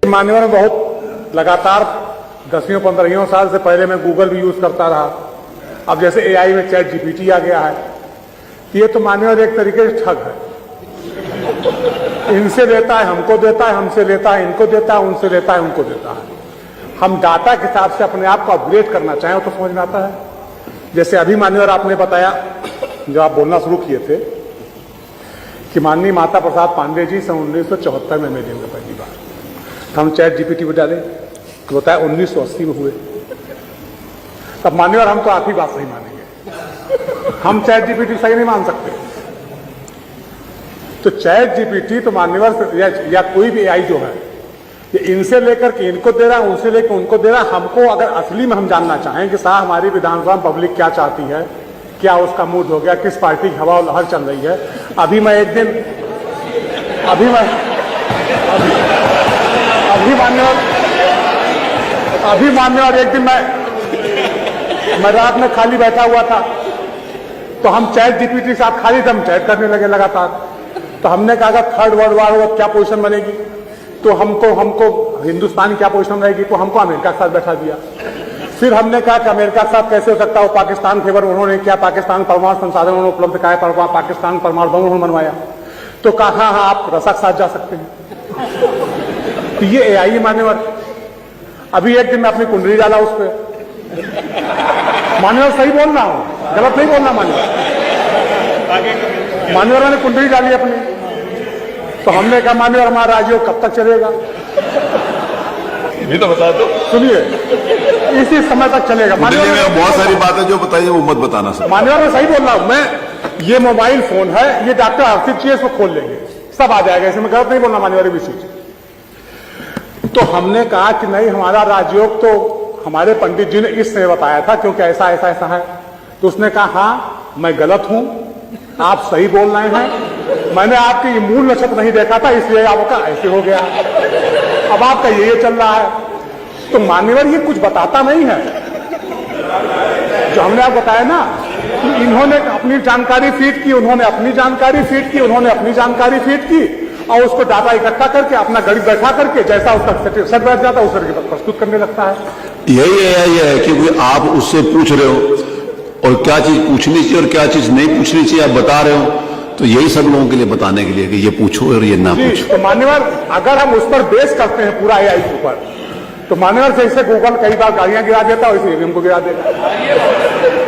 मान्यवर बहुत लगातार 10-15 साल से पहले मैं गूगल भी यूज करता रहा। अब जैसे एआई में चैट जीपीटी आ गया है, ये तो मान्यवर एक तरीके से ठग है। इनसे लेता है हमको देता है, हमसे लेता है इनको देता है, उनसे लेता है उनको देता है। हम डाटा के हिसाब से अपने आप को अपग्रेड करना चाहें तो समझ में आता है। जैसे अभी मान्यवर आपने बताया, जो आप बोलना शुरू किए थे कि माननीय माता प्रसाद पांडे जी सन 1974 में मिले होंगे पहली बार, तो हम चैट जीपीटी पे डाले तो बताया 1980 में हुए। तब मान्यवर हम तो आप ही बात सही मानेंगे, हम चैट जीपीटी सही नहीं मान सकते। तो चैट जीपीटी तो मान्यवर या कोई भी एआई जो है, ये इनसे लेकर के इनको दे रहा है, उनसे लेकर उनको दे रहा है। हमको अगर असली में हम जानना चाहें कि साहब हमारी विधानसभा में पब्लिक क्या चाहती है, क्या उसका मूड हो गया, किस पार्टी की हवा और लहर चल रही है। अभी मान्यवर एक दिन मैं रात में खाली बैठा हुआ था, तो हम चैट जीपीटी से आप खाली दम चैट करने लगे लगातार। तो हमने कहा थर्ड वर्ल्ड वार होगा क्या पोजीशन बनेगी, तो हमको हिंदुस्तान क्या पोजीशन रहेगी, तो हमको अमेरिका के साथ बैठा दिया। फिर हमने कहा कि अमेरिका के साथ कैसे हो सकता है, पाकिस्तान फेवर उन्होंने क्या, पाकिस्तान परमाणु संसाधन उन्होंने उपलब्ध कराया, पाकिस्तान परमाणु बम उन्होंने बनवाया। तो कहा हाँ आप रसा के साथ जा सकते हैं। तो ये एआई मान्यवर। अभी एक दिन मैं अपनी कुंडली डाला उस पर, मान्यवर सही बोल रहा हूं, गलत नहीं बोलना मान्यवर मैंने कुंडली डाली अपनी। तो हमने कहा मान्यवर हमारा राजयोग कब तक चलेगा, भी तो बता दो। सुनिए, इसी समय तक चलेगा। मान्यवर में बहुत सारी बातें जो बताइए वो मत बताना सर। मान्यवर मैं सही बोल रहा हूं, मैं ये मोबाइल फोन है, ये डॉक्टर हर्षित चाहिए इसको खोल लेंगे, सब आ जाएगा, इसमें गलत नहीं बोलना मान्यवर भी चीज। तो हमने कहा कि नहीं, हमारा राजयोग तो हमारे पंडित जी ने इस समय बताया था क्योंकि ऐसा ऐसा ऐसा है। तो उसने कहा हाँ मैं गलत हूं, आप सही बोल रहे हैं, मैंने आपके मूल नक्षत्र नहीं देखा था इसलिए आपका ऐसे हो गया, अब आपका ये चल रहा है। तो मान्यवर ये कुछ बताता नहीं है। जो हमने आप बताया ना कि इन्होंने अपनी जानकारी फीड की, उन्होंने अपनी जानकारी फीड की, उन्होंने अपनी जानकारी फीड की और उसको डाटा इकट्ठा करके अपना गणित बैठा करके जैसा उसका सेट बैठ जाता है उस तरह प्रस्तुत करने लगता है। यही है कि आप उससे पूछ रहे हो और क्या चीज पूछनी चाहिए और क्या चीज नहीं पूछनी चाहिए आप बता रहे हो, तो यही सब लोगों के लिए बताने के लिए कि ये पूछो और ये ना पूछो। तो मान्यवर अगर हम उस पर बेस करते हैं पूरा एआई के ऊपर, तो मान्यवर जैसे गूगल कई बार गाड़ियां गिरा देता है वैसे हमको गिरा देगा।